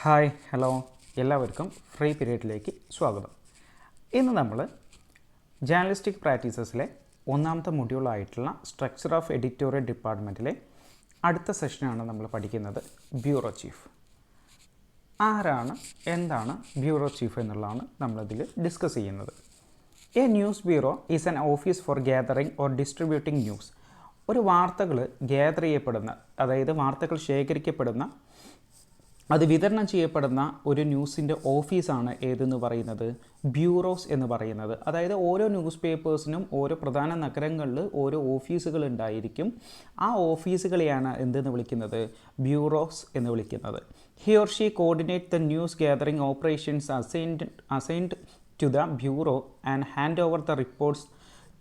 Hi hello എല്ലാവർക്കും free പീരീഡിലേക്ക് സ്വാഗതം. ഇന്ന് നമ്മൾ ജേർണലിസ്റ്റിക് പ്രാക്ടീസസിലെ ഒന്നാമത്തെ മൊഡ്യൂളായിട്ടുള്ള സ്ട്രക്ചർ ഓഫ് എഡിറ്റോറിയൽ ഡിപ്പാർട്ട്മെൻറ്റിലെ അടുത്ത സെഷനാണ് നമ്മൾ പഠിക്കുന്നത്. ബ്യൂറോ ചീഫ് ആരാണ്, എന്താണ് ബ്യൂറോ ചീഫ് എന്നുള്ളതാണ് നമ്മളിതിൽ ഡിസ്കസ് ചെയ്യുന്നത്. A news bureau is an office four gathering or distributing news. ഒരു വാർത്തകൾ ഗ്യാദർ ചെയ്യപ്പെടുന്ന, അതായത് വാർത്തകൾ ശേഖരിക്കപ്പെടുന്ന, അത് വിതരണം ചെയ്യപ്പെടുന്ന ഒരു ന്യൂസിൻ്റെ ഓഫീസാണ് ഏതെന്ന് പറയുന്നത്, ബ്യൂറോസ് എന്ന് പറയുന്നത്. അതായത് ഓരോ ന്യൂസ് പേപ്പേഴ്സിനും ഓരോ പ്രധാന നഗരങ്ങളിൽ ഓരോ ഓഫീസുകൾ ഉണ്ടായിരിക്കും. ആ ഓഫീസുകളെയാണ് എന്തെന്ന് വിളിക്കുന്നത്, ബ്യൂറോസ് എന്ന് വിളിക്കുന്നത്. He or she coordinate the news gathering operations assigned to the bureau and hand over the reports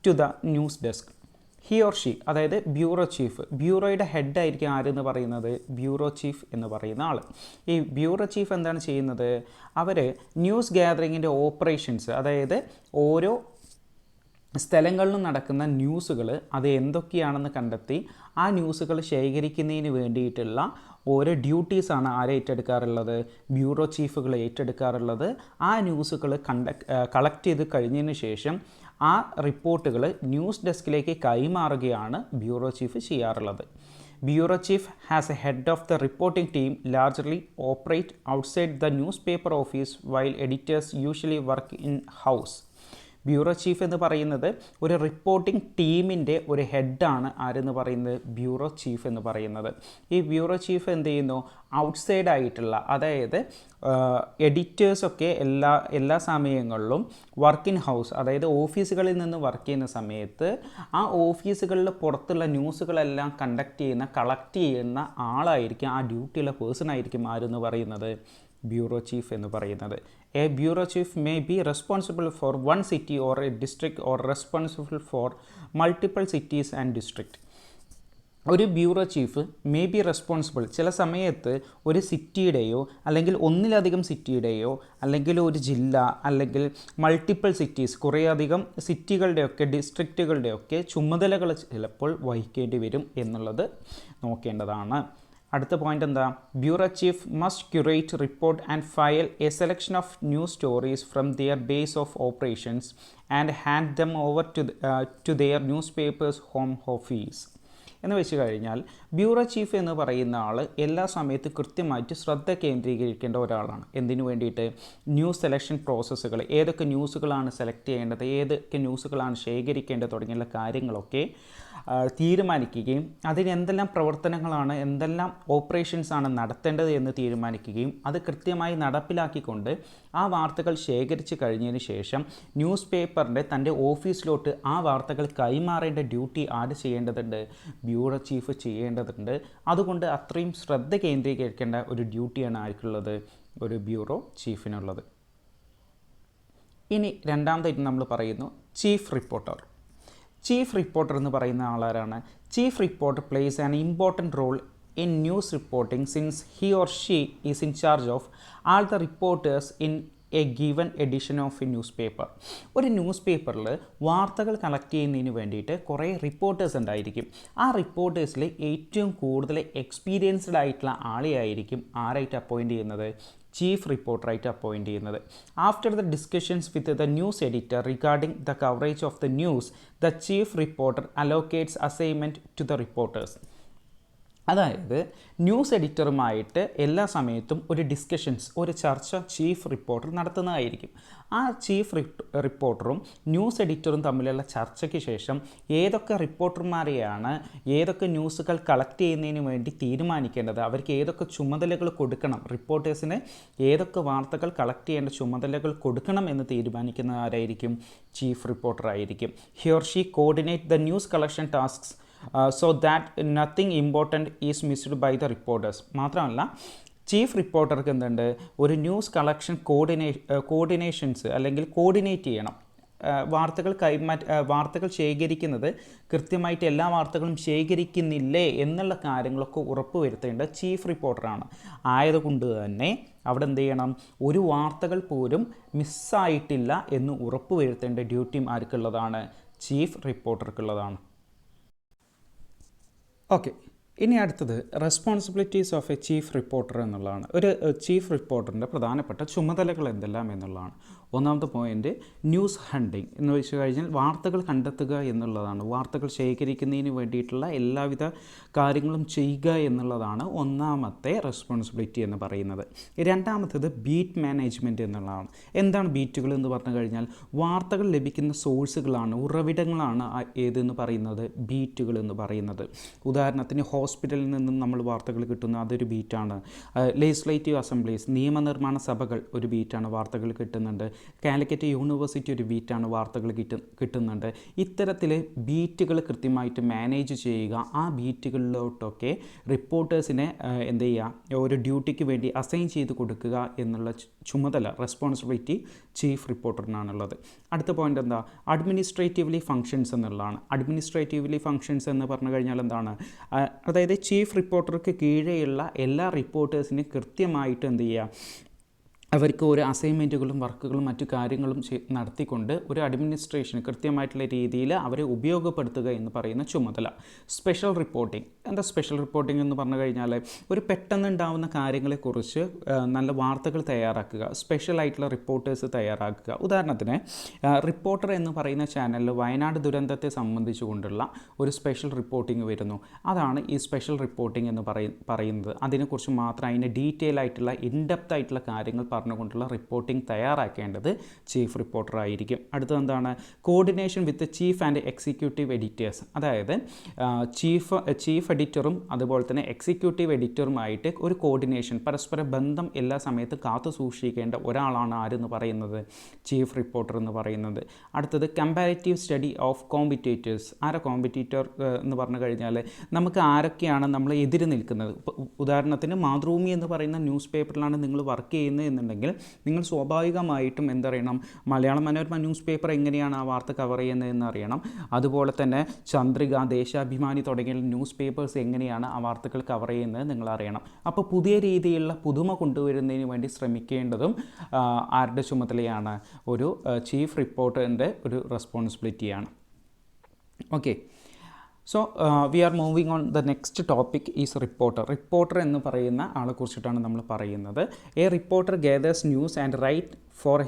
to the news desk. He or she, അതായത് ബ്യൂറോ ചീഫ്, ബ്യൂറോയുടെ ഹെഡായിരിക്കും ആരെന്ന് പറയുന്നത്, ബ്യൂറോ ചീഫ് എന്ന് പറയുന്ന ആൾ. ഈ ബ്യൂറോ ചീഫ് എന്താണ് ചെയ്യുന്നത്, അവർ ന്യൂസ് ഗ്യാതറിങ്ങിൻ്റെ ഓപ്പറേഷൻസ്, അതായത് ഓരോ സ്ഥലങ്ങളിലും നടക്കുന്ന ന്യൂസുകൾ അത് എന്തൊക്കെയാണെന്ന് കണ്ടെത്തി ആ ന്യൂസുകൾ ശേഖരിക്കുന്നതിന് വേണ്ടിയിട്ടുള്ള ഓരോ ഡ്യൂട്ടീസാണ് ആരെ ഏറ്റെടുക്കാറുള്ളത്, ബ്യൂറോ ചീഫുകൾ ഏറ്റെടുക്കാറുള്ളത്. ആ ന്യൂസുകൾ കളക്ട് ചെയ്ത് കഴിഞ്ഞതിന് ശേഷം ആ റിപ്പോർട്ടുകൾ ന്യൂസ് ഡെസ്കിലേക്ക് കൈമാറുകയാണ് ബ്യൂറോ ചീഫ് ചെയ്യാറുള്ളത്. Bureau chief has A head of the reporting team largely operate outside the news paper office while editors usually work in house. Bureau chief എന്ന് പറയുന്നത് ഒരു റിപ്പോർട്ടിംഗ് ടീമിൻ്റെ ഒരു ഹെഡാണ് ആരെന്ന് പറയുന്നത്, ബ്യൂറോ ചീഫ് എന്ന് പറയുന്നത്. ഈ ബ്യൂറോ ചീഫ് എന്ത് ചെയ്യുന്നു, ഔട്ട്സൈഡ് ആയിട്ടുള്ള, അതായത് എഡിറ്റേഴ്സൊക്കെ എല്ലാ സമയങ്ങളിലും വർക്ക് ഇൻ ഹൗസ്, അതായത് ഓഫീസുകളിൽ നിന്ന് വർക്ക് ചെയ്യുന്ന സമയത്ത് ആ ഓഫീസുകളിൽ പുറത്തുള്ള ന്യൂസുകളെല്ലാം കളക്ട് ചെയ്യുന്ന ആളായിരിക്കും, ആ ഡ്യൂട്ടിയുള്ള പേഴ്സൺ ആയിരിക്കും ആരെന്ന് പറയുന്നത്, ബ്യൂറോ ചീഫ് എന്ന് പറയുന്നത്. A bureau chief may be responsible for one city or a district or responsible for multiple cities and district. ഒരു bureau chief may be responsible, ചില സമയത്ത് ഒരു സിറ്റിയുടെയോ അല്ലെങ്കിൽ ഒന്നിലധികം സിറ്റിയുടെയോ അല്ലെങ്കിൽ ഒരു ജില്ല അല്ലെങ്കിൽ മൾട്ടിപ്പിൾ സിറ്റീസ്, കുറേയധികം സിറ്റികളുടെയൊക്കെ ഡിസ്ട്രിക്റ്റുകളുടെയൊക്കെ ചുമതലകൾ ചിലപ്പോൾ വഹിക്കേണ്ടി വരും എന്നുള്ളത് നോക്കേണ്ടതാണ്. അടുത്ത പോയിന്റ് എന്താ, bureau chief must curate, report and file a selection of news stories from their base of operations and hand them over to their news papers home office. എന്ന് വെച്ച് കഴിഞ്ഞാൽ ബ്യൂറോ ചീഫ് എന്ന് പറയുന്ന ആൾ എല്ലാ സമയത്തും കൃത്യമായിട്ട് ശ്രദ്ധ കേന്ദ്രീകരിക്കേണ്ട ഒരാളാണ്. എന്തിനു വേണ്ടിയിട്ട്, ന്യൂസ് സെലക്ഷൻ പ്രോസസ്സുകൾ, ഏതൊക്കെ ന്യൂസുകളാണ് സെലക്ട് ചെയ്യേണ്ടത്, ഏതൊക്കെ ന്യൂസുകളാണ് ശേഖരിക്കേണ്ടത് തുടങ്ങിയുള്ള കാര്യങ്ങളൊക്കെ തീരുമാനിക്കുകയും അതിന് എന്തെല്ലാം പ്രവർത്തനങ്ങളാണ്, എന്തെല്ലാം ഓപ്പറേഷൻസാണ് നടത്തേണ്ടത് എന്ന് തീരുമാനിക്കുകയും അത് കൃത്യമായി നടപ്പിലാക്കിക്കൊണ്ട് ആ വാർത്തകൾ ശേഖരിച്ച് കഴിഞ്ഞതിന് ശേഷം ന്യൂസ് പേപ്പറിൻ്റെ തൻ്റെ ഓഫീസിലോട്ട് ആ വാർത്തകൾ കൈമാറേണ്ട ഡ്യൂട്ടി ആര് ചെയ്യേണ്ടതുണ്ട്, ബ്യൂറോ ചീഫ് ചെയ്യേണ്ടതുണ്ട്. അതുകൊണ്ട് അത്രയും ശ്രദ്ധ കേന്ദ്രീകരിക്കേണ്ട ഒരു ഡ്യൂട്ടിയാണ് ആർക്കുള്ളത്, ഒരു ബ്യൂറോ ചീഫിനുള്ളത്. ഇനി രണ്ടാമതായിട്ട് നമ്മൾ പറയുന്നു ചീഫ് റിപ്പോർട്ടർ. ചീഫ് റിപ്പോർട്ടർ എന്ന് പറയുന്ന ആളാരാണ്, chief reporter plays an important role in news reporting since he or she is in charge of all the reporters in a given edition of a newspaper. ഒരു news പേപ്പറിൽ വാർത്തകൾ collect ചെയ്യുന്നതിന് വേണ്ടിയിട്ട് കുറേ reporters ഉണ്ടായിരിക്കും. ആ റിപ്പോർട്ടേഴ്സിൽ ഏറ്റവും കൂടുതൽ എക്സ്പീരിയൻസ്ഡ് ആയിട്ടുള്ള ആളെയായിരിക്കും ആരായിട്ട് അപ്പോയിൻറ്റ് ചെയ്യുന്നത്, ചീഫ് റിപ്പോർട്ടറായിട്ട് അപ്പോയിൻറ്റ് ചെയ്യുന്നത്. After the discussions with the news editor regarding the coverage of the news, the chief reporter allocates assignment to the reporters. അതായത് ന്യൂസ് എഡിറ്ററുമായിട്ട് എല്ലാ സമയത്തും ഒരു ഡിസ്കഷൻസ്, ഒരു ചർച്ച ചീഫ് റിപ്പോർട്ടർ നടത്തുന്നതായിരിക്കും. ആ ചീഫ് റിപ്പോർട്ടറും ന്യൂസ് എഡിറ്ററും തമ്മിലുള്ള ചർച്ചയ്ക്ക് ശേഷം ഏതൊക്കെ റിപ്പോർട്ടർമാരെയാണ് ഏതൊക്കെ ന്യൂസുകൾ കളക്ട് ചെയ്യുന്നതിന് വേണ്ടി തീരുമാനിക്കേണ്ടത്, അവർക്ക് ഏതൊക്കെ ചുമതലകൾ കൊടുക്കണം, റിപ്പോർട്ടേഴ്സിന് ഏതൊക്കെ വാർത്തകൾ കളക്ട് ചെയ്യേണ്ട ചുമതലകൾ കൊടുക്കണം എന്ന് തീരുമാനിക്കുന്ന ആരായിരിക്കും, ചീഫ് റിപ്പോർട്ടർ ആയിരിക്കും. He or she coordinate the news collection tasks so that nothing important is missed by the reporters. മാത്രമല്ല ചീഫ് റിപ്പോർട്ടർക്ക് എന്തുണ്ട്, ഒരു ന്യൂസ് കളക്ഷൻ കോർഡിനേഷൻസ് അല്ലെങ്കിൽ കോർഡിനേറ്റ് ചെയ്യണം. വാർത്തകൾ ശേഖരിക്കുന്നത് കൃത്യമായിട്ട് എല്ലാ വാർത്തകളും ശേഖരിക്കുന്നില്ലേ എന്നുള്ള കാര്യങ്ങളൊക്കെ ഉറപ്പ് വരുത്തേണ്ടത് ചീഫ് റിപ്പോർട്ടറാണ്. ആയതുകൊണ്ട് തന്നെ അവിടെ എന്ത് ചെയ്യണം, ഒരു വാർത്തകൾ പോലും മിസ്സായിട്ടില്ല എന്ന് ഉറപ്പ് വരുത്തേണ്ട ഡ്യൂട്ടിയും ആർക്കുള്ളതാണ്, ചീഫ് റിപ്പോർട്ടർക്കുള്ളതാണ്. ഓക്കെ, ഇനി അടുത്തത് responsibilities of A chief reporter എന്നുള്ളതാണ്. ഒരു ചീഫ് റിപ്പോർട്ടറിൻ്റെ പ്രധാനപ്പെട്ട ചുമതലകൾ എന്തെല്ലാം എന്നുള്ളതാണ്. ഒന്നാമത്തെ പോയിൻ്റ് ന്യൂസ് ഹണ്ടിങ് എന്ന് വെച്ച് കഴിഞ്ഞാൽ വാർത്തകൾ കണ്ടെത്തുക എന്നുള്ളതാണ്. വാർത്തകൾ ശേഖരിക്കുന്നതിന് വേണ്ടിയിട്ടുള്ള എല്ലാവിധ കാര്യങ്ങളും ചെയ്യുക എന്നുള്ളതാണ് ഒന്നാമത്തെ റെസ്പോൺസിബിലിറ്റി എന്ന് പറയുന്നത്. രണ്ടാമത്തേത് ബീറ്റ് മാനേജ്മെൻറ്റ് എന്നുള്ളതാണ്. എന്താണ് ബീറ്റുകൾ എന്ന് പറഞ്ഞു കഴിഞ്ഞാൽ വാർത്തകൾ ലഭിക്കുന്ന സോഴ്സുകളാണ്, ഉറവിടങ്ങളാണ് ഏതെന്ന് പറയുന്നത് ബീറ്റുകൾ എന്ന് പറയുന്നത്. ഉദാഹരണത്തിന് ഹോസ്പിറ്റലിൽ നിന്നും നമ്മൾ വാർത്തകൾ കിട്ടുന്ന അതൊരു ബീറ്റാണ്. ലെജിസ്ലേറ്റീവ് അസംബ്ലീസ്, നിയമനിർമ്മാണ സഭകൾ ഒരു ബീറ്റാണ്, വാർത്തകൾ കിട്ടുന്നുണ്ട്. കാലിക്കറ്റ് യൂണിവേഴ്സിറ്റി ഒരു ബീറ്റാണ്, വാർത്തകൾ കിട്ടുന്നുണ്ട്. ഇത്തരത്തിൽ ബീറ്റുകൾ കൃത്യമായിട്ട് മാനേജ് ചെയ്യുക, ആ ബീറ്റുകളിലോട്ടൊക്കെ റിപ്പോർട്ടേഴ്സിനെ എന്ത് ചെയ്യുക, ഒരു ഡ്യൂട്ടിക്ക് വേണ്ടി അസൈൻ ചെയ്ത് കൊടുക്കുക എന്നുള്ള ചുമതല, റെസ്പോൺസിബിലിറ്റി ചീഫ് റിപ്പോർട്ടറിനാണുള്ളത്. അടുത്ത പോയിൻ്റ് എന്താ, അഡ്മിനിസ്ട്രേറ്റീവ്ലി ഫങ്ഷൻസ് എന്നുള്ളതാണ്. അഡ്മിനിസ്ട്രേറ്റീവ്ലി ഫങ്ഷൻസ് എന്ന് പറഞ്ഞു കഴിഞ്ഞാൽ എന്താണ്, അതായത് ചീഫ് റിപ്പോർട്ടർക്ക് കീഴെയുള്ള എല്ലാ റിപ്പോർട്ടേഴ്സിനും കൃത്യമായിട്ട് എന്ത് ചെയ്യുക, അവർക്ക് ഒരു അസൈൻമെൻറ്റുകളും വർക്കുകളും മറ്റു കാര്യങ്ങളും നടത്തിക്കൊണ്ട് ഒരു അഡ്മിനിസ്ട്രേഷൻ കൃത്യമായിട്ടുള്ള രീതിയിൽ അവരെ ഉപയോഗപ്പെടുത്തുക എന്ന് പറയുന്ന ചുമതല. Special reporting. എന്താ സ്പെഷ്യൽ റിപ്പോർട്ടിംഗ് എന്ന് പറഞ്ഞു കഴിഞ്ഞാൽ ഒരു പെട്ടെന്നുണ്ടാവുന്ന കാര്യങ്ങളെക്കുറിച്ച് നല്ല വാർത്തകൾ തയ്യാറാക്കുക, സ്പെഷ്യലായിട്ടുള്ള റിപ്പോർട്ടേഴ്സ് തയ്യാറാക്കുക. ഉദാഹരണത്തിന് റിപ്പോർട്ടർ എന്ന് പറയുന്ന ചാനലിൽ വയനാട് ദുരന്തത്തെ സംബന്ധിച്ചുകൊണ്ടുള്ള ഒരു സ്പെഷ്യൽ റിപ്പോർട്ടിംഗ് വരുന്നു. അതാണ് ഈ സ്പെഷ്യൽ റിപ്പോർട്ടിംഗ് എന്ന് പറയുന്നത്. അതിനെക്കുറിച്ച് മാത്രം അതിൻ്റെ ഡീറ്റെയിൽ ആയിട്ടുള്ള ഇൻഡെപ്ത് ആയിട്ടുള്ള കാര്യങ്ങൾ പറഞ്ഞുകൊണ്ടുള്ള റിപ്പോർട്ടിംഗ് തയ്യാറാക്കേണ്ടത് ചീഫ് റിപ്പോർട്ടർ ആയിരിക്കും. അടുത്തത് എന്താണ്, coordination with chief and executive editors. അതായത് ചീഫ് എഡിറ്ററും അതുപോലെ തന്നെ എക്സിക്യൂട്ടീവ് എഡിറ്ററുമായിട്ട് ഒരു കോർഡിനേഷൻ, പരസ്പര ബന്ധം എല്ലാ സമയത്തും കാത്തു സൂക്ഷിക്കേണ്ട ഒരാളാണ് ആരെന്ന് പറയുന്നത്, ചീഫ് റിപ്പോർട്ടർ എന്ന് പറയുന്നത്. അടുത്തത് കമ്പാരിറ്റീവ് സ്റ്റഡി ഓഫ് കോമ്പറ്റേറ്റേഴ്സ്. ആരാ കോമ്പറ്റീറ്റർ എന്ന് പറഞ്ഞു കഴിഞ്ഞാൽ നമുക്ക് ആരൊക്കെയാണ് നമ്മൾ എതിര് നിൽക്കുന്നത്. ഉദാഹരണത്തിന് മാതൃഭൂമി എന്ന് പറയുന്ന ന്യൂസ് പേപ്പറിലാണ് നിങ്ങൾ വർക്ക് ചെയ്യുന്നത് എന്നുണ്ടെങ്കിൽ നിങ്ങൾ സ്വാഭാവികമായിട്ടും എന്തറിയണം, മലയാള മനോരമ ന്യൂസ് പേപ്പർ എങ്ങനെയാണ് ആ വാർത്ത കവർ ചെയ്യുന്നതെന്ന് അറിയണം. അതുപോലെ തന്നെ ചന്ദ്രിക, ദേശാഭിമാനി തുടങ്ങിയ ന്യൂസ് പേപ്പേഴ്സ് എങ്ങനെയാണ് ആ വാർത്തകൾ കവർ ചെയ്യുന്നത് നിങ്ങൾ അറിയണം. അപ്പോൾ പുതിയ രീതിയിലുള്ള പുതുമ കൊണ്ടുവരുന്നതിന് വേണ്ടി ശ്രമിക്കേണ്ടതും ആരുടെ ചുമതലയാണ്, ഒരു ചീഫ് റിപ്പോർട്ടറിൻ്റെ ഒരു റെസ്പോൺസിബിലിറ്റിയാണ്. Okay, so we are moving on the next topic is reporter. Reporter എന്ന് പറയുന്ന ആളെക്കുറിച്ചിട്ടാണ് നമ്മൾ പറയുന്നത്. A reporter gathers news and write for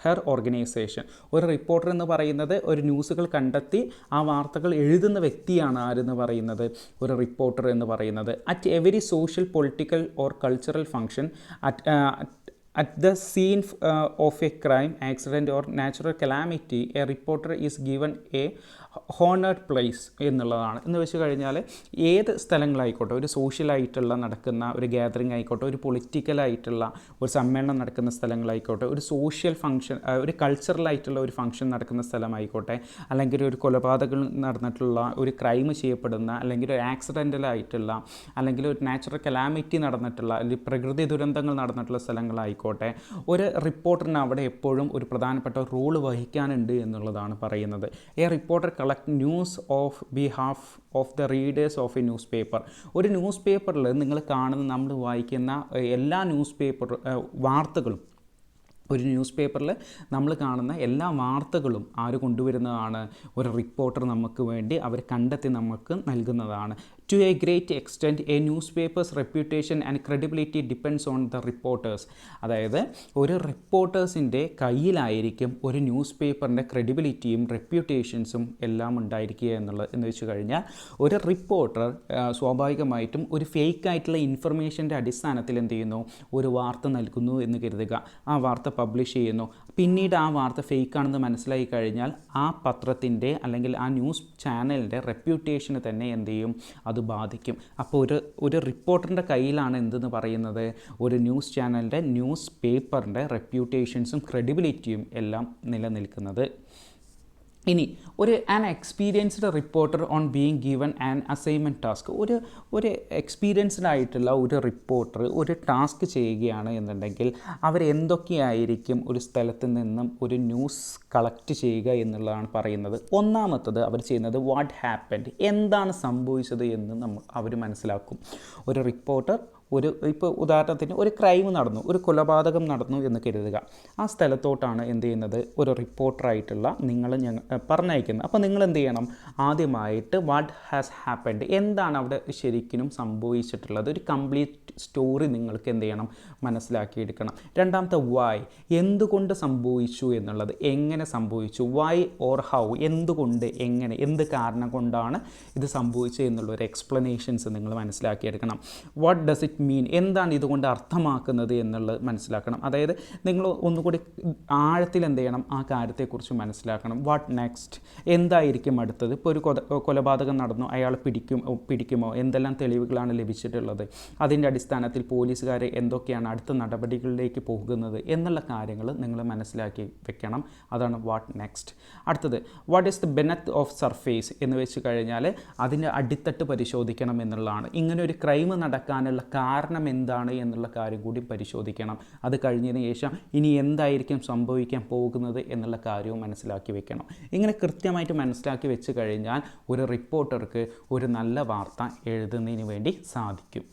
her organisation. ഒരു റിപ്പോർട്ടർ എന്ന് പറയുന്നത് ഒരു ന്യൂസുകൾ കണ്ടെത്തി ആ വാർത്തകൾ എഴുതുന്ന വ്യക്തിയാണ് ആരെന്ന് പറയുന്നത്, ഒരു റിപ്പോർട്ടർ എന്ന് പറയുന്നത്. At every social, political or cultural function, at the scene of a crime, accident or natural calamity, a reporter is given a honoured place എന്നുള്ളതാണ്. എന്ന് വെച്ച് കഴിഞ്ഞാൽ ഏത് സ്ഥലങ്ങളായിക്കോട്ടെ, ഒരു സോഷ്യലായിട്ടുള്ള നടക്കുന്ന ഒരു ഗ്യാതറിംഗ് ആയിക്കോട്ടെ, ഒരു പൊളിറ്റിക്കലായിട്ടുള്ള ഒരു സമ്മേളനം നടക്കുന്ന സ്ഥലങ്ങളായിക്കോട്ടെ, ഒരു സോഷ്യൽ ഫംഗ്ഷൻ, ഒരു കൾച്ചറലായിട്ടുള്ള ഒരു ഫംഗ്ഷൻ നടക്കുന്ന സ്ഥലമായിക്കോട്ടെ, അല്ലെങ്കിൽ ഒരു കൊലപാതകം നടന്നിട്ടുള്ള, ഒരു ക്രൈം ചെയ്യപ്പെടുന്ന, അല്ലെങ്കിൽ ഒരു ആക്സിഡൻ്റലായിട്ടുള്ള, അല്ലെങ്കിൽ ഒരു നാച്ചുറൽ കലാമിറ്റി നടന്നിട്ടുള്ള, അല്ലെങ്കിൽ പ്രകൃതി ദുരന്തങ്ങൾ നടന്നിട്ടുള്ള സ്ഥലങ്ങളായിക്കോട്ടെ, ഒരു റിപ്പോർട്ടറിന് അവിടെ എപ്പോഴും ഒരു പ്രധാനപ്പെട്ട റോള് വഹിക്കാനുണ്ട് എന്നുള്ളതാണ് പറയുന്നത്. A reporter collect news of behalf of the readers of a newspaper. ഒരു ന്യൂസ് പേപ്പറിൽ നിങ്ങൾ കാണുന്ന, നമ്മൾ വായിക്കുന്ന എല്ലാ വാർത്തകളും, ഒരു ന്യൂസ് പേപ്പറിൽ നമ്മൾ കാണുന്ന എല്ലാ വാർത്തകളും ആര് കൊണ്ടുവരുന്നതാണ്, ഒരു റിപ്പോർട്ടർ നമുക്ക് വേണ്ടി അവർ കണ്ടെത്തി നമുക്ക് നൽകുന്നതാണ്. To a great extent, a newspaper's reputation and credibility depends on the reporters. അതായത് ഒരു റിപ്പോർട്ടേഴ്സിൻ്റെ കയ്യിലായിരിക്കും ഒരു ന്യൂസ് പേപ്പറിൻ്റെ ക്രെഡിബിലിറ്റിയും റെപ്യൂട്ടേഷൻസും എല്ലാം ഉണ്ടായിരിക്കുക എന്ന് വെച്ച് കഴിഞ്ഞാൽ, ഒരു റിപ്പോർട്ടർ സ്വാഭാവികമായിട്ടും ഒരു ഫേക്കായിട്ടുള്ള ഇൻഫർമേഷൻ്റെ അടിസ്ഥാനത്തിൽ എന്ത് ചെയ്യുന്നു, ഒരു വാർത്ത നൽകുന്നു എന്ന് കരുതുക. ആ വാർത്ത പബ്ലിഷ് ചെയ്യുന്നു. പിന്നീട് ആ വാർത്ത ഫേക്കാണെന്ന് മനസ്സിലായി കഴിഞ്ഞാൽ ആ പത്രത്തിൻ്റെ അല്ലെങ്കിൽ ആ ന്യൂസ് ചാനലിൻ്റെ റെപ്യൂട്ടേഷന് തന്നെ എന്ത് ചെയ്യും, അത് ബാധിക്കും. അപ്പോൾ ഒരു റിപ്പോർട്ടറിൻ്റെ കയ്യിലാണ് എന്തെന്ന് പറയുന്നത്, ഒരു ന്യൂസ് ചാനലിൻ്റെ, ന്യൂസ് പേപ്പറിൻ്റെ റെപ്യൂട്ടേഷൻസും ക്രെഡിബിലിറ്റിയും എല്ലാം നിലനിൽക്കുന്നത്. ഇനി an experienced reporter on being given an assignment task. ഒരു എക്സ്പീരിയൻസ്ഡ് ആയിട്ടുള്ള ഒരു റിപ്പോർട്ടർ ഒരു ടാസ്ക് ചെയ്യുകയാണ് എന്നുണ്ടെങ്കിൽ അവരെന്തൊക്കെയായിരിക്കും ഒരു സ്ഥലത്ത് നിന്നും ഒരു ന്യൂസ് കളക്ട് ചെയ്യുക എന്നുള്ളതാണ് പറയുന്നത്. ഒന്നാമത്തത് അവർ ചെയ്യുന്നത് വാട്ട് ഹാപ്പൻഡ്, എന്താണ് സംഭവിച്ചത് എന്ന് അവർ മനസ്സിലാക്കും. ഒരു റിപ്പോർട്ടർ ഇപ്പോൾ ഉദാഹരണത്തിന് ഒരു ക്രൈം നടന്നു, ഒരു കൊലപാതകം നടന്നു എന്ന് കരുതുക. ആ സ്ഥലത്തോട്ടാണ് എന്ത് ചെയ്യുന്നത്, ഒരു റിപ്പോർട്ടറായിട്ടുള്ള നിങ്ങൾ പറഞ്ഞയക്കുന്നത്. അപ്പോൾ നിങ്ങൾ എന്ത് ചെയ്യണം, ആദ്യമായിട്ട് വാട്ട് ഹാസ് ഹാപ്പൻഡ്, എന്താണ് അവിടെ ശരിക്കും സംഭവിച്ചിട്ടുള്ളത്, ഒരു കംപ്ലീറ്റ് സ്റ്റോറി നിങ്ങൾക്ക് എന്ത് ചെയ്യണം, മനസ്സിലാക്കിയെടുക്കണം. രണ്ടാമത്തെ വൈ, എന്തുകൊണ്ട് സംഭവിച്ചു എന്നുള്ളത്, എങ്ങനെ സംഭവിച്ചു, വൈ ഓർ ഹൗ, എന്തുകൊണ്ട്, എങ്ങനെ, എന്ത് കാരണം കൊണ്ടാണ് ഇത് സംഭവിച്ചത് എന്നുള്ള ഒരു എക്സ്പ്ലനേഷൻസ് നിങ്ങൾ മനസ്സിലാക്കിയെടുക്കണം. വാട്ട് ഡസ് ഇറ്റ് മീൻ, എന്താണ് ഇതുകൊണ്ട് അർത്ഥമാക്കുന്നത് എന്നുള്ളത് മനസ്സിലാക്കണം. അതായത് നിങ്ങൾ ഒന്നുകൂടി ആഴത്തിൽ എന്ത് ചെയ്യണം, ആ കാര്യത്തെക്കുറിച്ച് മനസ്സിലാക്കണം. വാട്ട് നെക്സ്റ്റ്, എന്തായിരിക്കും അടുത്തത്. ഇപ്പോൾ ഒരു കൊലപാതകം നടന്നു, അയാൾ പിടിക്കുമോ, എന്തെല്ലാം തെളിവുകളാണ് ലഭിച്ചിട്ടുള്ളത്, അതിൻ്റെ അടിസ്ഥാനത്തിൽ പോലീസുകാർ എന്തൊക്കെയാണ് അടുത്ത നടപടികളിലേക്ക് പോകുന്നത് എന്നുള്ള കാര്യങ്ങൾ നിങ്ങൾ മനസ്സിലാക്കി വെക്കണം. അതാണ് വാട്ട് നെക്സ്റ്റ്. അടുത്തത് what is the beneath of surface എന്ന് വെച്ച് കഴിഞ്ഞാൽ അതിൻ്റെ അടിത്തട്ട് പരിശോധിക്കണം എന്നുള്ളതാണ്. ഇങ്ങനെ ഒരു ക്രൈം നടക്കാനുള്ള കാരണം എന്താണ് എന്നുള്ള കാര്യം കൂടി പരിശോധിക്കണം. അത് കഴിഞ്ഞതിന് ശേഷം ഇനി എന്തായിരിക്കും സംഭവിക്കാൻ പോകുന്നത് എന്നുള്ള കാര്യവും മനസ്സിലാക്കി വെക്കണം. ഇങ്ങനെ കൃത്യമായിട്ട് മനസ്സിലാക്കി വെച്ച് കഴിഞ്ഞാൽ ഒരു റിപ്പോർട്ടർക്ക് ഒരു നല്ല വാർത്ത എഴുതുന്നതിന് വേണ്ടി സാധിക്കും.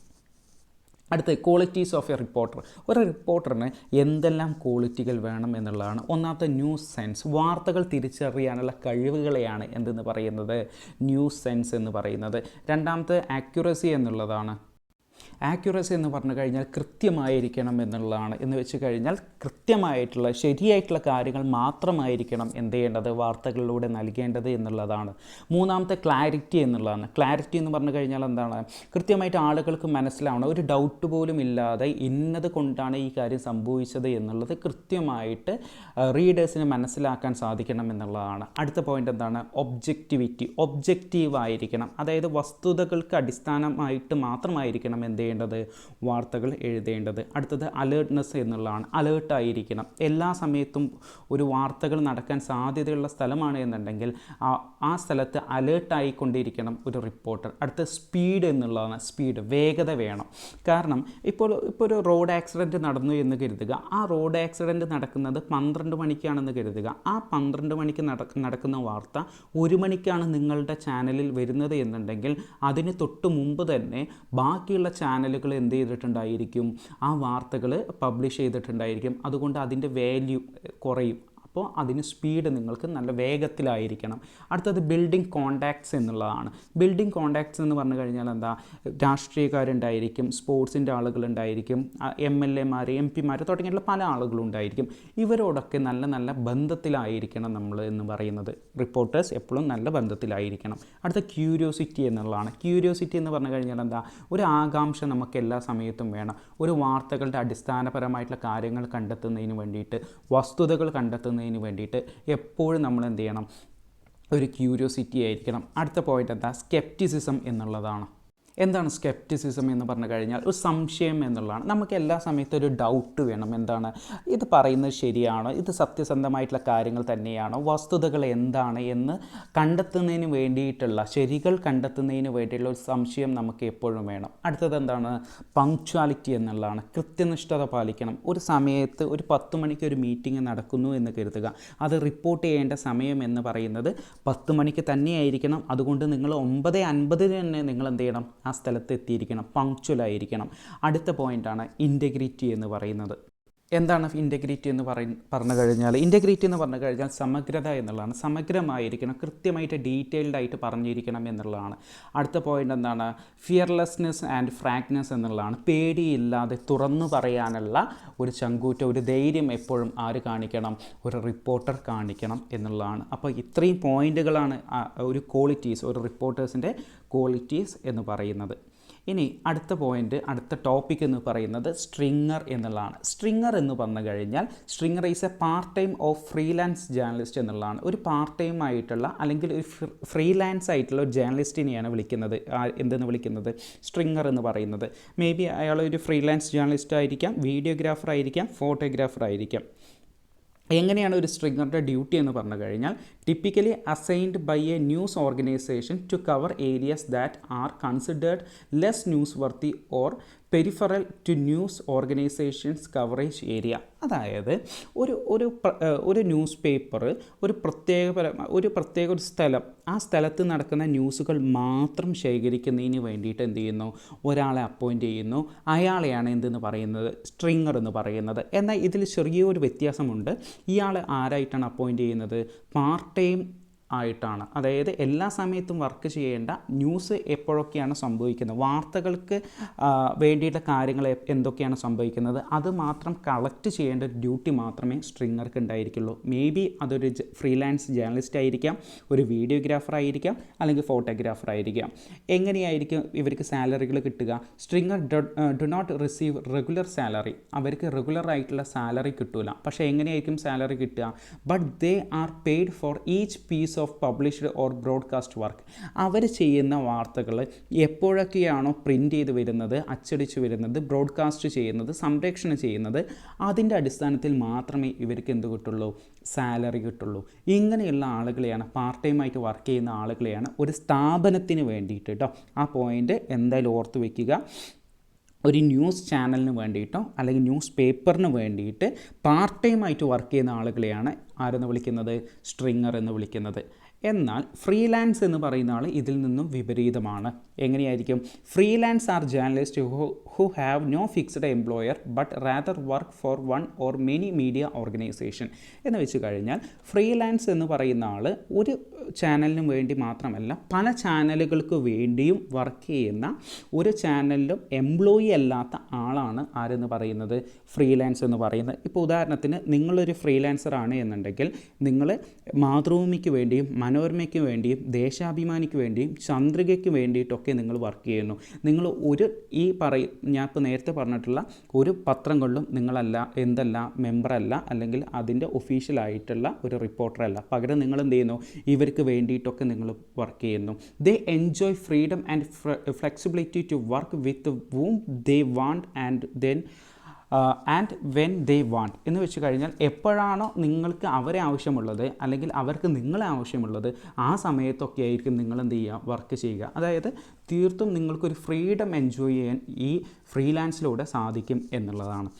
അടുത്ത ക്വാളിറ്റീസ് ഓഫ് എ റിപ്പോർട്ടർ. ഒരു റിപ്പോർട്ടറിന് എന്തെല്ലാം ക്വാളിറ്റികൾ വേണം എന്നുള്ളതാണ്. ഒന്നാമത്തെ ന്യൂസ് സെൻസ്, വാർത്തകൾ തിരിച്ചറിയാനുള്ള കഴിവുകളെയാണ് എന്തെന്ന് പറയുന്നത്, ന്യൂസ് സെൻസ് എന്ന് പറയുന്നത്. രണ്ടാമത്തെ ആക്യുറസി എന്നുള്ളതാണ്. ആക്യുറസി എന്ന് പറഞ്ഞു കഴിഞ്ഞാൽ കൃത്യമായിരിക്കണം എന്നുള്ളതാണ്. എന്ന് വെച്ച് കഴിഞ്ഞാൽ കൃത്യമായിട്ടുള്ള ശരിയായിട്ടുള്ള കാര്യങ്ങൾ മാത്രമായിരിക്കണം എന്ത് ചെയ്യേണ്ടത്, വാർത്തകളിലൂടെ നൽകേണ്ടത് എന്നുള്ളതാണ്. മൂന്നാമത്തെ ക്ലാരിറ്റി എന്നുള്ളതാണ്. ക്ലാരിറ്റി എന്ന് പറഞ്ഞു കഴിഞ്ഞാൽ എന്താണ്, കൃത്യമായിട്ട് ആളുകൾക്ക് മനസ്സിലാവണം, ഒരു ഡൗട്ട് പോലും ഇല്ലാതെ ഇന്നത് കൊണ്ടാണ് ഈ കാര്യം സംഭവിച്ചത് എന്നുള്ളത് കൃത്യമായിട്ട് റീഡേഴ്സിന് മനസ്സിലാക്കാൻ സാധിക്കണം എന്നുള്ളതാണ്. അടുത്ത പോയിൻ്റ് എന്താണ്, ഒബ്ജക്റ്റിവിറ്റി. ഒബ്ജക്റ്റീവായിരിക്കണം, അതായത് വസ്തുതകൾക്ക് അടിസ്ഥാനമായിട്ട് മാത്രമായിരിക്കണം എന്ത് ചെയ്യേണ്ടത്, വാർത്തകൾ എഴുതേണ്ടത്. അടുത്തത് അലേർട്ട്നെസ് എന്നുള്ളതാണ്. അലേർട്ടായിരിക്കണം, എല്ലാ സമയത്തും ഒരു വാർത്തകൾ നടക്കാൻ സാധ്യതയുള്ള സ്ഥലമാണ് എന്നുണ്ടെങ്കിൽ ആ സ്ഥലത്ത് അലേർട്ടായിക്കൊണ്ടിരിക്കണം ഒരു റിപ്പോർട്ടർ. അടുത്ത സ്പീഡ് എന്നുള്ളതാണ്. സ്പീഡ്, വേഗത വേണം. കാരണം ഇപ്പോൾ ഒരു റോഡ് ആക്സിഡൻറ്റ് നടന്നു എന്ന് കരുതുക. ആ റോഡ് ആക്സിഡൻറ്റ് നടക്കുന്നത് 12 മണിക്കാണെന്ന് കരുതുക. ആ 12 മണിക്ക് നടക്കുന്ന വാർത്ത 1 മണിക്കാണ് നിങ്ങളുടെ ചാനലിൽ വരുന്നത് എന്നുണ്ടെങ്കിൽ അതിന് തൊട്ട് മുമ്പ് തന്നെ ബാക്കിയുള്ള ചാനലുകൾ എന്ത് ചെയ്തിട്ടുണ്ടായിരിക്കും, ആ വാർത്തകൾ പബ്ലിഷ് ചെയ്തിട്ടുണ്ടായിരിക്കും. അതുകൊണ്ട് അതിൻ്റെ വാല്യൂ കുറയും. അപ്പോൾ അതിന് സ്പീഡ് നിങ്ങൾക്ക് നല്ല വേഗത്തിലായിരിക്കണം. അടുത്തത് ബിൽഡിംഗ് കോണ്ടാക്ട്സ് എന്നുള്ളതാണ്. ബിൽഡിംഗ് കോണ്ടാക്ട്സ് എന്ന് പറഞ്ഞു കഴിഞ്ഞാൽ എന്താ, രാഷ്ട്രീയക്കാരുണ്ടായിരിക്കും, സ്പോർട്സിൻ്റെ ആളുകളുണ്ടായിരിക്കും, MLA മാർ, MP മാർ തുടങ്ങിയുള്ള പല ആളുകളുണ്ടായിരിക്കും. ഇവരോടൊക്കെ നല്ല നല്ല ബന്ധത്തിലായിരിക്കണം നമ്മൾ എന്ന് പറയുന്നത്. റിപ്പോർട്ടേഴ്സ് എപ്പോഴും നല്ല ബന്ധത്തിലായിരിക്കണം. അടുത്ത ക്യൂരിയോസിറ്റി എന്നുള്ളതാണ്. ക്യൂരിയോസിറ്റി എന്ന് പറഞ്ഞു കഴിഞ്ഞാൽ എന്താ, ഒരു ആകാംക്ഷ നമുക്ക് എല്ലാ സമയത്തും വേണം. ഒരു വാർത്തകളുടെ അടിസ്ഥാനപരമായിട്ടുള്ള കാര്യങ്ങൾ കണ്ടെത്തുന്നതിന് വേണ്ടിയിട്ട്, വസ്തുതകൾ കണ്ടെത്തുന്നതിന് വേണ്ടിയിട്ട് എപ്പോഴും നമ്മൾ എന്ത് ചെയ്യണം, ഒരു ക്യൂരിയോസിറ്റി ആയിരിക്കണം. അടുത്ത പോയിൻ്റ് എന്താ, സ്കെപ്റ്റിസിസം എന്നുള്ളതാണ്. എന്താണ് സ്കെപ്റ്റിസിസം എന്ന് പറഞ്ഞു കഴിഞ്ഞാൽ ഒരു സംശയം എന്നുള്ളതാണ്. നമുക്ക് എല്ലാ സമയത്തും ഒരു ഡൗട്ട് വേണം. എന്താണ്, ഇത് പറയുന്നത് ശരിയാണോ, ഇത് സത്യസന്ധമായിട്ടുള്ള കാര്യങ്ങൾ തന്നെയാണോ, വസ്തുതകൾ എന്താണ് എന്ന് കണ്ടെത്തുന്നതിന് വേണ്ടിയിട്ടുള്ള, ശരികൾ കണ്ടെത്തുന്നതിന് വേണ്ടിയിട്ടുള്ള ഒരു സംശയം നമുക്ക് എപ്പോഴും വേണം. അടുത്തത് എന്താണ്, പങ്ക്ച്വാലിറ്റി എന്നുള്ളതാണ്. കൃത്യനിഷ്ഠത പാലിക്കണം. ഒരു സമയത്ത് ഒരു 10 മണിക്ക് ഒരു മീറ്റിംഗ് നടക്കുന്നു എന്ന് കരുതുക. അത് റിപ്പോർട്ട് ചെയ്യേണ്ട സമയം എന്ന് പറയുന്നത് 10 മണിക്ക് തന്നെയായിരിക്കണം. അതുകൊണ്ട് നിങ്ങൾ 9:50 തന്നെ നിങ്ങൾ എന്ത് ചെയ്യണം, ആ സ്ഥലത്ത് എത്തിയിരിക്കണം, പങ്ക്ച്വലായിരിക്കണം. അടുത്ത പോയിൻ്റാണ് ഇൻറ്റഗ്രിറ്റി എന്ന് പറയുന്നത്. എന്താണ് ഇൻറ്റഗ്രിറ്റി എന്ന് പറഞ്ഞു കഴിഞ്ഞാൽ സമഗ്രത എന്നുള്ളതാണ്. സമഗ്രമായിരിക്കണം, കൃത്യമായിട്ട് ഡീറ്റെയിൽഡ് ആയിട്ട് പറഞ്ഞിരിക്കണം എന്നുള്ളതാണ്. അടുത്ത പോയിൻ്റ് എന്താണ്, ഫിയർലെസ്നെസ് ആൻഡ് ഫ്രാങ്ക്നെസ് എന്നുള്ളതാണ്. പേടിയില്ലാതെ തുറന്നു പറയാനുള്ള ഒരു ചങ്കൂറ്റ, ഒരു ധൈര്യം എപ്പോഴും ആര് കാണിക്കണം, ഒരു റിപ്പോർട്ടർ കാണിക്കണം എന്നുള്ളതാണ്. അപ്പോൾ ഇത്രയും പോയിൻ്റുകളാണ് ഒരു ക്വാളിറ്റീസ്, ഒരു റിപ്പോർട്ടേഴ്സിൻ്റെ ക്വാളിറ്റീസ് എന്ന് പറയുന്നത്. ഇനി അടുത്ത പോയിൻ്റ്, അടുത്ത ടോപ്പിക് എന്ന് പറയുന്നത് സ്ട്രിങ്ങർ എന്നുള്ളതാണ്. സ്ട്രിങ്ങർ എന്ന് പറഞ്ഞു കഴിഞ്ഞാൽ Stringer is A part time of freelance journalist എന്നുള്ളതാണ്. ഒരു പാർട്ട് ടൈം ആയിട്ടുള്ള അല്ലെങ്കിൽ ഒരു ഫ്രീലാൻസ് ആയിട്ടുള്ള ഒരു ജേർണലിസ്റ്റിനെയാണ് വിളിക്കുന്നത്, എന്തെന്ന് വിളിക്കുന്നത്, സ്ട്രിങ്ങർ എന്ന് പറയുന്നത്. മേ ബി അയാൾ ഒരു ഫ്രീലാൻസ് ജേർണലിസ്റ്റ് ആയിരിക്കാം, വീഡിയോഗ്രാഫർ ആയിരിക്കാം, ഫോട്ടോഗ്രാഫർ ആയിരിക്കാം. എങ്ങനെയാണ് ഒരു സ്ട്രിങ്ങറുടെ ഡ്യൂട്ടി എന്ന് പറഞ്ഞു കഴിഞ്ഞാൽ, typically assigned by a news organisation to cover areas that are considered less news worthy or peripheral to news organisations coverage area. അതായത് ഒരു ന്യൂസ് പേപ്പർ ഒരു പ്രത്യേക സ്ഥലം, ആ സ്ഥലത്ത് നടക്കുന്ന ന്യൂസുകൾ മാത്രം ശേഖരിക്കുന്നതിന് വേണ്ടിയിട്ട് എന്ത് ചെയ്യുന്നു, ഒരാളെ അപ്പോയിൻറ്റ് ചെയ്യുന്നു. അയാളെയാണ് എന്തെന്ന് പറയുന്നത്, സ്ട്രിങ്ങർ എന്ന് പറയുന്നത്. എന്നാൽ ഇതിൽ ചെറിയൊരു വ്യത്യാസമുണ്ട്. ഇയാൾ ആരായിട്ടാണ് അപ്പോയിൻറ്റ് ചെയ്യുന്നത്, പാർട്ട് ടൈം ആയിട്ടാണ്. അതായത് എല്ലാ സമയത്തും വർക്ക് ചെയ്യേണ്ട, ന്യൂസ് എപ്പോഴൊക്കെയാണ് സംഭവിക്കുന്നത്, വാർത്തകൾക്ക് വേണ്ടിയിട്ട് കാര്യങ്ങൾ എന്തൊക്കെയാണ് സംഭവിക്കുന്നത്, അത് മാത്രം കളക്ട് ചെയ്യേണ്ട ഒരു ഡ്യൂട്ടി മാത്രമേ സ്ട്രിങ്ങർക്ക് ഉണ്ടായിരിക്കുള്ളൂ. മേ ബി അതൊരു ഫ്രീലാൻസ് ജേർണലിസ്റ്റ് ആയിരിക്കാം, ഒരു വീഡിയോഗ്രാഫർ ആയിരിക്കാം, അല്ലെങ്കിൽ ഫോട്ടോഗ്രാഫർ ആയിരിക്കാം. എങ്ങനെയായിരിക്കും ഇവർക്ക് സാലറികൾ കിട്ടുക? Stringer do not receive regular salary. അവർക്ക് റെഗുലർ ആയിട്ടുള്ള സാലറി കിട്ടില്ല. പക്ഷേ എങ്ങനെയായിരിക്കും സാലറി കിട്ടുക? But they are paid for each piece of published or broadcast work. അവർ ചെയ്യുന്ന വാർത്തകൾ എപ്പോഴൊക്കെയാണോ പ്രിൻ്റ് ചെയ്ത് വരുന്നത്, അച്ചടിച്ച് വരുന്നത്, ബ്രോഡ്കാസ്റ്റ് ചെയ്യുന്നത്, സംപ്രേഷണം ചെയ്യുന്നത്, അതിൻ്റെ അടിസ്ഥാനത്തിൽ മാത്രമേ ഇവർക്ക് എന്ത് കിട്ടുള്ളൂ, സാലറി കിട്ടുള്ളൂ. ഇങ്ങനെയുള്ള ആളുകളെയാണ്, പാർട്ട് ടൈം ആയിട്ട് വർക്ക് ചെയ്യുന്ന ആളുകളെയാണ് ഒരു സ്ഥാപനത്തിന് വേണ്ടിയിട്ട് കേട്ടോ. ആ പോയിൻ്റ് എന്തായാലും ഓർത്ത് വയ്ക്കുക. ഒരു ന്യൂസ് ചാനലിന് വേണ്ടിയിട്ടോ അല്ലെങ്കിൽ ന്യൂസ് പേപ്പറിന് വേണ്ടിയിട്ട് പാർട്ട് ടൈം ആയിട്ട് വർക്ക് ചെയ്യുന്ന ആളുകളെയാണ് ആരെന്ന് വിളിക്കുന്നത്, സ്ട്രിങ്ങർ എന്ന് വിളിക്കുന്നത്. എന്നാൽ ഫ്രീലാൻസ് എന്ന് പറയുന്ന ആൾ ഇതിൽ നിന്നും വിപരീതമാണ്. എങ്ങനെയായിരിക്കും? Freelance are journalist who have no fixed employer but rather work for one or many media organisation. എന്ന് വെച്ച് കഴിഞ്ഞാൽ ഫ്രീലാൻസ് എന്ന് പറയുന്ന ആൾ ഒരു ചാനലിന് വേണ്ടി മാത്രമല്ല, പല ചാനലുകൾക്ക് വേണ്ടിയും വർക്ക് ചെയ്യുന്ന, ഒരു ചാനലിലും എംപ്ലോയി അല്ലാത്ത ആളാണ് ആരെന്ന് പറയുന്നത്, ഫ്രീലാൻസ് എന്ന് പറയുന്നത്. ഇപ്പോൾ ഉദാഹരണത്തിന് നിങ്ങളൊരു ഫ്രീലാൻസർ ആണ് എന്നുണ്ടെങ്കിൽ നിങ്ങൾ മാതൃഭൂമിക്ക് വേണ്ടിയും മനോരമയ്ക്ക് വേണ്ടിയും ദേശാഭിമാനിക്ക് വേണ്ടിയും ചന്ദ്രികയ്ക്ക് വേണ്ടിയിട്ടൊക്കെ നിങ്ങൾ വർക്ക് ചെയ്യുന്നു. നിങ്ങൾ ഞാൻ ഇപ്പോൾ നേരത്തെ പറഞ്ഞിട്ടുള്ള ഒരു പത്രങ്ങളിലും നിങ്ങളല്ല മെമ്പറല്ല, അല്ലെങ്കിൽ അതിൻ്റെ ഒഫീഷ്യലായിട്ടുള്ള ഒരു റിപ്പോർട്ടറല്ല. പകരം നിങ്ങൾ എന്ത് ചെയ്യുന്നു, ഇവർക്ക് വേണ്ടിയിട്ടൊക്കെ നിങ്ങൾ വർക്ക് ചെയ്യുന്നു. They enjoy freedom and flexibility to work with whom they want and when they want. എന്ന് വെച്ച് കഴിഞ്ഞാൽ എപ്പോഴാണോ നിങ്ങൾക്ക് അവരെ ആവശ്യമുള്ളത്, അല്ലെങ്കിൽ അവർക്ക് നിങ്ങളെ ആവശ്യമുള്ളത്, ആ സമയത്തൊക്കെ ആയിരിക്കും നിങ്ങൾ എന്ത് ചെയ്യുക, വർക്ക് ചെയ്യുക. അതായത് തീർത്തും നിങ്ങൾക്കൊരു ഫ്രീഡം എൻജോയ് ചെയ്യാൻ ഈ ഫ്രീലാൻസിലൂടെ സാധിക്കും എന്നുള്ളതാണ്.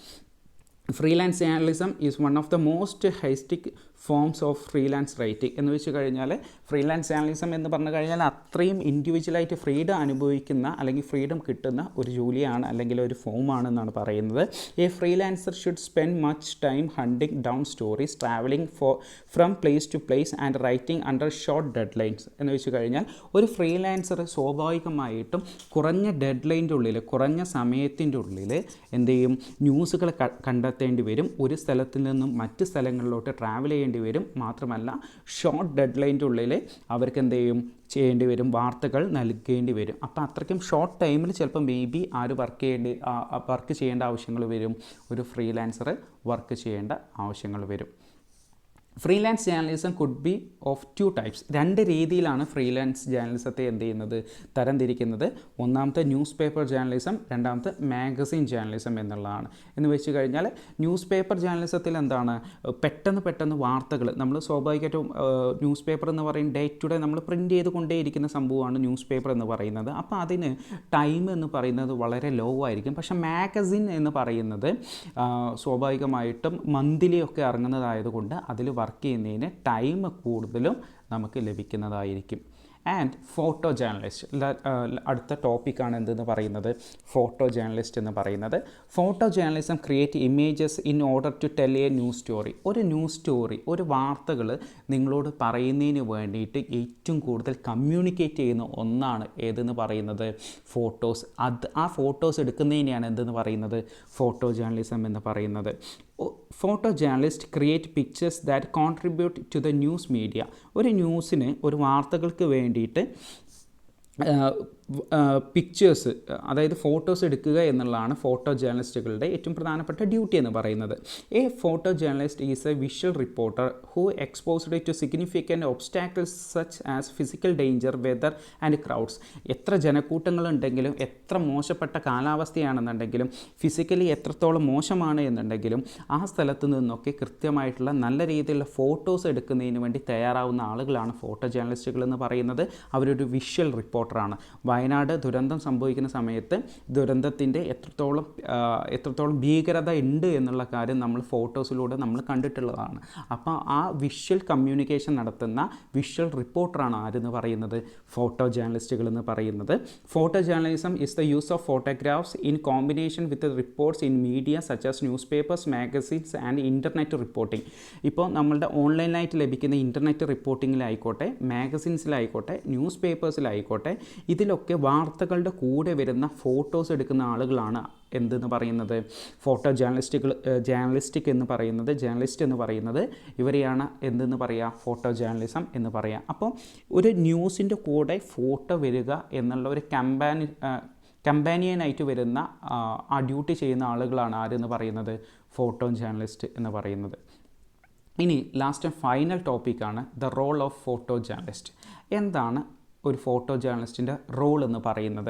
Freelance journalism is one of the most heistic forms of freelance writing. എന്ന് വെച്ച് കഴിഞ്ഞാൽ ഫ്രീലാൻസ് ജേർണലിസം എന്ന് പറഞ്ഞു കഴിഞ്ഞാൽ അത്രയും ഇൻഡിവിജ്വലായിട്ട് ഫ്രീഡം അനുഭവിക്കുന്ന, അല്ലെങ്കിൽ ഫ്രീഡം കിട്ടുന്ന ഒരു ജോലിയാണ്, അല്ലെങ്കിൽ ഒരു ഫോമാണെന്നാണ് പറയുന്നത്. A freelancer should spend much time hunting down stories, travelling from place to place and writing under short deadlines. എന്ന് വെച്ച് കഴിഞ്ഞാൽ ഒരു ഫ്രീലാൻസർ സ്വാഭാവികമായിട്ടും കുറഞ്ഞ ഡെഡ് ലൈൻ്റെ ഉള്ളിൽ, കുറഞ്ഞ സമയത്തിൻ്റെ ഉള്ളിൽ എന്ത് ചെയ്യും, ന്യൂസുകൾ കണ്ടെത്തേണ്ടി വരും. ഒരു സ്ഥലത്തിൽ നിന്നും മറ്റ് സ്ഥലങ്ങളിലോട്ട് ട്രാവൽ ചെയ്യേണ്ടി വരും. മാത്രമല്ല ഷോർട്ട് ഡെഡ് ലൈൻ്റെ ഉള്ളിൽ അവർക്ക് എന്ത് ചെയ്യേണ്ടി വരും, വാർത്തകൾ നൽകേണ്ടി വരും. അപ്പോൾ അത്രയ്ക്കും ഷോർട്ട് ടൈമിൽ ചിലപ്പോൾ മേ ബി വർക്ക് ചെയ്യേണ്ട ആവശ്യങ്ങൾ വരും. ഒരു ഫ്രീലാൻസർ വർക്ക് ചെയ്യേണ്ട ആവശ്യങ്ങൾ വരും. Freelance journalism could be of 2 types. 2 രീതിയിലാണ് ഫ്രീലാൻസ് ജേർണലിസത്തെ എന്ത് ചെയ്യുന്നത്, തരംതിരിക്കുന്നത്. ഒന്നാമത്തെ ന്യൂസ് പേപ്പർ ജേർണലിസം, രണ്ടാമത്തെ മാഗസിൻ ജേർണലിസം എന്നുള്ളതാണ്. എന്ന് വെച്ച് കഴിഞ്ഞാൽ ന്യൂസ് പേപ്പർ ജേർണലിസത്തിൽ എന്താണ്, പെട്ടെന്ന് വാർത്തകൾ നമ്മൾ സ്വാഭാവികമായിട്ടും ന്യൂസ് പേപ്പർ എന്ന് പറയും ഡേ ടു ഡേ നമ്മൾ പ്രിൻ്റ് ചെയ്ത് കൊണ്ടേയിരിക്കുന്ന സംഭവമാണ് ന്യൂസ് പേപ്പർ എന്ന് പറയുന്നത്. അപ്പോൾ അതിന് ടൈം എന്ന് പറയുന്നത് വളരെ ലോ ആയിരിക്കും. പക്ഷേ മാഗസിൻ എന്ന് പറയുന്നത് സ്വാഭാവികമായിട്ടും മന്ത്ലി ഒക്കെ ഇറങ്ങുന്നതായതുകൊണ്ട് അതിൽ വർക്ക് ചെയ്യുന്നതിന് ടൈം കൂടുതലും നമുക്ക് ലഭിക്കുന്നതായിരിക്കും. ആൻഡ് ഫോട്ടോ ജേർണലിസ്റ്റ്, അടുത്ത ടോപ്പിക്കാണ് എന്തെന്ന് പറയുന്നത്, ഫോട്ടോ ജേർണലിസ്റ്റ് എന്ന് പറയുന്നത്. Photo journalism create images in order to tell a news story. ഒരു ന്യൂസ് സ്റ്റോറി, ഒരു വാർത്തകൾ നിങ്ങളോട് പറയുന്നതിന് വേണ്ടിയിട്ട് ഏറ്റവും കൂടുതൽ കമ്മ്യൂണിക്കേറ്റ് ചെയ്യുന്ന ഒന്നാണ് ഏതെന്ന് പറയുന്നത്, ഫോട്ടോസ്. ആ ഫോട്ടോസ് എടുക്കുന്നതിനെയാണ് എന്തെന്ന് പറയുന്നത്, ഫോട്ടോ ജേർണലിസം എന്ന് പറയുന്നത്. Photo journalist create pictures that contribute to the news media. ഒരു ന്യൂസിന്, ഒരു വാർത്തകൾക്ക് വേണ്ടിയിട്ട് പിക്ചേഴ്സ്, അതായത് ഫോട്ടോസ് എടുക്കുക എന്നുള്ളതാണ് ഫോട്ടോ ജേർണലിസ്റ്റുകളുടെ ഏറ്റവും പ്രധാനപ്പെട്ട ഡ്യൂട്ടി എന്ന് പറയുന്നത്. A photo journalist is a visual reporter who exposed to significant obstacles such as physical danger, weather and crowds. എത്ര ജനക്കൂട്ടങ്ങളുണ്ടെങ്കിലും, എത്ര മോശപ്പെട്ട കാലാവസ്ഥയാണെന്നുണ്ടെങ്കിലും, ഫിസിക്കലി എത്രത്തോളം മോശമാണ് എന്നുണ്ടെങ്കിലും, ആ സ്ഥലത്ത് നിന്നൊക്കെ കൃത്യമായിട്ടുള്ള നല്ല രീതിയിലുള്ള ഫോട്ടോസ് എടുക്കുന്നതിന് വേണ്ടി തയ്യാറാവുന്ന ആളുകളാണ് ഫോട്ടോ ജേർണലിസ്റ്റുകൾ എന്ന് പറയുന്നത്. അവരൊരു വിഷ്വൽ റിപ്പോർട്ടറാണ്. വയനാട് ദുരന്തം സംഭവിക്കുന്ന സമയത്ത് ദുരന്തത്തിൻ്റെ എത്രത്തോളം ഭീകരത ഉണ്ട് എന്നുള്ള കാര്യം നമ്മൾ ഫോട്ടോസിലൂടെ നമ്മൾ കണ്ടിട്ടുള്ളതാണ്. അപ്പോൾ ആ വിഷ്വൽ കമ്മ്യൂണിക്കേഷൻ നടത്തുന്ന വിഷ്വൽ റിപ്പോർട്ടറാണ് ആരെന്ന് പറയുന്നത്, ഫോട്ടോ ജേർണലിസ്റ്റുകൾ എന്ന് പറയുന്നത്. Photo journalism is the use of photographs in combination with reports in media such as news papers, magazines and internet reporting. ഇപ്പോൾ നമ്മളുടെ ഓൺലൈനായിട്ട് ലഭിക്കുന്ന ഇൻ്റർനെറ്റ് റിപ്പോർട്ടിങ്ങിലായിക്കോട്ടെ, മാഗസീൻസിലായിക്കോട്ടെ, ന്യൂസ് പേപ്പേഴ്സിലായിക്കോട്ടെ, ഇതിലൊക്കെ വാർത്തകളുടെ കൂടെ വരുന്ന ഫോട്ടോസ് എടുക്കുന്ന ആളുകളാണ് എന്തെന്ന് പറയുന്നത്, ഫോട്ടോ ജേർണലിസ്റ്റ് എന്ന് പറയുന്നത് ഇവരെയാണ് എന്തെന്ന് പറയുക, ഫോട്ടോ ജേർണലിസം എന്ന് പറയുക. അപ്പോൾ ഒരു ന്യൂസിൻ്റെ കൂടെ ഫോട്ടോ വരിക എന്നുള്ള ഒരു കമ്പാനിയനായിട്ട് വരുന്ന ആ ഡ്യൂട്ടി ചെയ്യുന്ന ആളുകളാണ് ആരെന്ന് പറയുന്നത്, ഫോട്ടോ ജേർണലിസ്റ്റ് എന്ന് പറയുന്നത്. ഇനി ലാസ്റ്റ് ഫൈനൽ ടോപ്പിക്കാണ് the role of photo journalist. എന്താണ് ഒരു ഫോട്ടോ ജേർണലിസ്റ്റിൻ്റെ റോൾ എന്ന് പറയുന്നത്?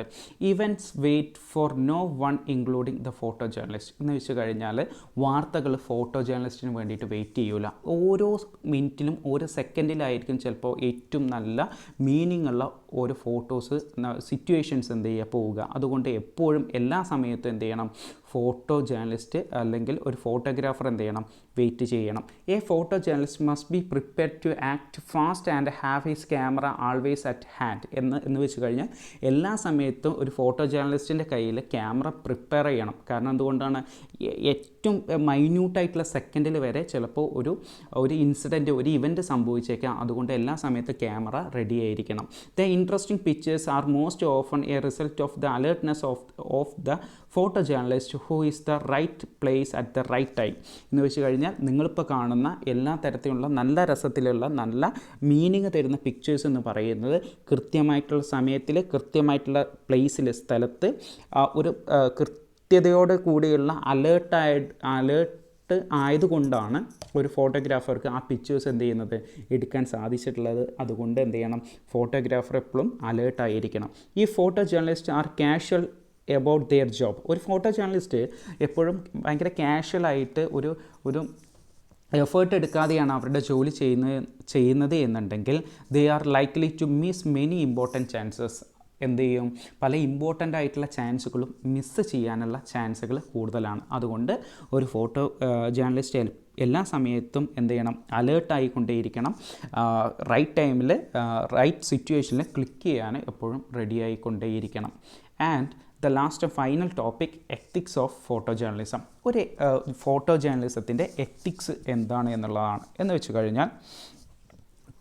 Events wait for no one including the photo journalist എന്ന് വെച്ച് കഴിഞ്ഞാൽ വാർത്തകൾ ഫോട്ടോ ജേർണലിസ്റ്റിന് വേണ്ടിയിട്ട് വെയിറ്റ് ചെയ്യൂല. ഓരോ മിനിറ്റിലും ഓരോ സെക്കൻഡിലായിരിക്കും ചിലപ്പോൾ ഏറ്റവും നല്ല മീനിങ് ഉള്ള ഓരോ ഫോട്ടോസ് സിറ്റുവേഷൻസ് എന്ത് ചെയ്യുക പോവുക. അതുകൊണ്ട് എപ്പോഴും എല്ലാ സമയത്തും എന്ത് ചെയ്യണം, ഫോട്ടോ ജേർണലിസ്റ്റ് അല്ലെങ്കിൽ ഒരു ഫോട്ടോഗ്രാഫർ എന്ത് ചെയ്യണം, വെയിറ്റ് ചെയ്യണം. A photo journalist must be prepared to act fast and have his camera always at hand എന്ന് വെച്ച് കഴിഞ്ഞാൽ എല്ലാ സമയത്തും ഒരു ഫോട്ടോ ജേർണലിസ്റ്റിൻ്റെ കയ്യിൽ ക്യാമറ പ്രിപ്പയർ ചെയ്യണം. കാരണം എന്തുകൊണ്ടാണ്, ഏറ്റവും മൈന്യൂട്ടായിട്ടുള്ള സെക്കൻഡിൽ വരെ ചിലപ്പോൾ ഒരു ഇൻസിഡൻറ്റ്, ഒരു ഇവൻറ്റ് സംഭവിച്ചേക്കാം. അതുകൊണ്ട് എല്ലാ സമയത്തും ക്യാമറ റെഡി ആയിരിക്കണം. The interesting pictures are most often a result of the alertness of the photo journalist who is the right place at the right time എന്ന് വെച്ച് കഴിഞ്ഞാൽ നിങ്ങളിപ്പോൾ കാണുന്ന എല്ലാ തരത്തിലുള്ള നല്ല രസത്തിലുള്ള നല്ല മീനിങ് തരുന്ന പിക്ചേഴ്സ് എന്ന് പറയുന്നത് കൃത്യമായിട്ടുള്ള സമയത്തിൽ കൃത്യമായിട്ടുള്ള പ്ലേസിൽ സ്ഥലത്ത് ഒരു കൃത്യതയോട് കൂടിയുള്ള അലേർട്ട് ആയതുകൊണ്ടാണ് ഒരു ഫോട്ടോഗ്രാഫർക്ക് ആ പിക്ചേഴ്സ് എന്ത് ചെയ്യുന്നത്, എടുക്കാൻ സാധിച്ചിട്ടുള്ളത്. അതുകൊണ്ട് എന്ത് ചെയ്യണം, ഫോട്ടോഗ്രാഫർ എപ്പോഴും അലേർട്ടായിരിക്കണം. ഈ photo journalist are casual about their job. ഒരു ഫോട്ടോ ജേർണലിസ്റ്റ് എപ്പോഴും ഭയങ്കര കാഷ്വലായിട്ട് ഒരു എഫേർട്ട് എടുക്കാതെയാണ് അവരുടെ ജോലി ചെയ്യുന്നത് എന്നുണ്ടെങ്കിൽ they are likely to miss many important chances. എന്ത് ചെയ്യും, പല ഇമ്പോർട്ടൻ്റ് ആയിട്ടുള്ള ചാൻസുകളും മിസ്സ് ചെയ്യാനുള്ള ചാൻസുകൾ കൂടുതലാണ്. അതുകൊണ്ട് ഒരു ഫോട്ടോ ജേർണലിസ്റ്റ് എല്ലാ സമയത്തും എന്ത് ചെയ്യണം, അലേർട്ടായിക്കൊണ്ടേയിരിക്കണം. റൈറ്റ് ടൈമിൽ റൈറ്റ് സിറ്റുവേഷനിൽ ക്ലിക്ക് ചെയ്യാൻ എപ്പോഴും റെഡി ആയിക്കൊണ്ടേയിരിക്കണം. And the last final topic, ethics of photo journalism. ഒരു ഫോട്ടോ ജേർണലിസത്തിൻ്റെ എത്തിക്സ് എന്താണ് എന്നുള്ളതാണ്. എന്ന് വെച്ച് കഴിഞ്ഞാൽ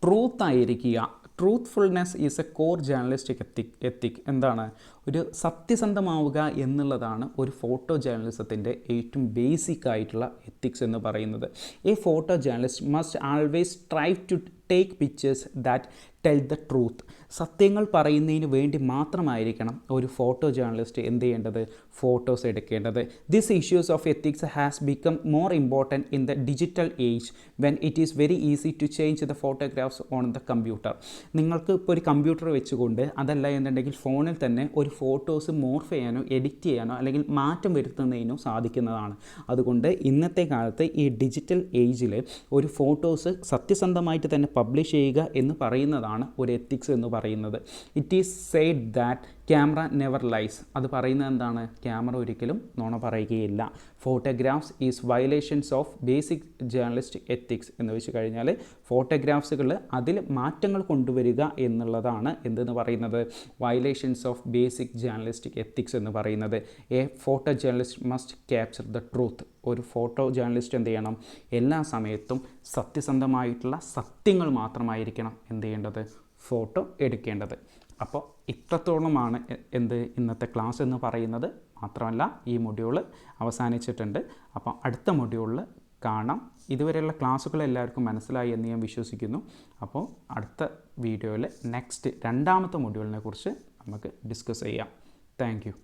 ട്രൂത്ത് ആയിരിക്കുക. Truthfulness is a core journalistic ethic. എന്താണ്, ഒരു സത്യസന്ധമാവുക എന്നുള്ളതാണ് ഒരു ഫോട്ടോ ജേർണലിസത്തിൻ്റെ ഏറ്റവും ബേസിക് ആയിട്ടുള്ള എത്തിക്സ് എന്ന് പറയുന്നത്. A photo journalist must always strive to take pictures that tell the truth. സത്യങ്ങൾ പറയുന്നതിന് വേണ്ടി മാത്രമായിരിക്കണം ഒരു ഫോട്ടോ ജേർണലിസ്റ്റ് എന്ത് ചെയ്യേണ്ടത്, ഫോട്ടോസ് എടുക്കേണ്ടത്. This issues of ethics has become more important in the digital age when it is very easy to change the photographs on the computer. നിങ്ങൾക്ക് ഇപ്പോൾ ഒരു കമ്പ്യൂട്ടർ വെച്ചുകൊണ്ട് അതല്ല എന്നുണ്ടെങ്കിൽ ഫോണിൽ തന്നെ ഒരു ഫോട്ടോസ് മോർഫ് ചെയ്യാനോ എഡിറ്റ് ചെയ്യാനോ അല്ലെങ്കിൽ മാറ്റം വരുത്തുന്നതിനോ സാധിക്കുന്നതാണ്. അതുകൊണ്ട് ഇന്നത്തെ കാലത്ത് ഈ ഡിജിറ്റൽ ഏജിൽ ഒരു ഫോട്ടോസ് സത്യസന്ധമായിട്ട് തന്നെ പബ്ലിഷ് ചെയ്യുക എന്ന് പറയുന്നതാണ് ഒരു എത്തിക്സ് എന്ന് പറയുന്നത്. It is said that camera never lies. അത് പറയുന്നത് എന്താണ്, ക്യാമറ ഒരിക്കലും നുണ പറയുകയില്ല. Photographs is violations of basic journalistic ethics എന്ന് വെച്ച് കഴിഞ്ഞാൽ ഫോട്ടോഗ്രാഫ്സുകൾ അതിൽ മാറ്റങ്ങൾ കൊണ്ടുവരിക എന്നുള്ളതാണ് എന്തെന്ന് പറയുന്നത്, violations of basic journalistic ethics എന്ന് പറയുന്നത്. A photo journalist must capture the truth. ഒരു ഫോട്ടോ ജേർണലിസ്റ്റ് എന്ത് ചെയ്യണം, എല്ലാ സമയത്തും സത്യസന്ധമായിട്ടുള്ള സത്യങ്ങൾ മാത്രമായിരിക്കണം എന്ത് ചെയ്യേണ്ടത്, ഫോട്ടോ എടുക്കേണ്ടത്. അപ്പോൾ ഇത്രത്തോളമാണ് ഇന്നത്തെ ക്ലാസ് എന്ന് പറയുന്നത്. മാത്രമല്ല ഈ മൊഡ്യൂൾ അവസാനിച്ചിട്ടുണ്ട്. അപ്പോൾ അടുത്ത മൊഡ്യൂളിൽ കാണാം. ഇതുവരെയുള്ള ക്ലാസ്സുകൾ എല്ലാവർക്കും മനസ്സിലായി എന്ന് ഞാൻ വിശ്വസിക്കുന്നു. അപ്പോൾ അടുത്ത വീഡിയോയിൽ രണ്ടാമത്തെ മൊഡ്യൂളിനെ കുറിച്ച് നമുക്ക് ഡിസ്കസ് ചെയ്യാം. Thank you.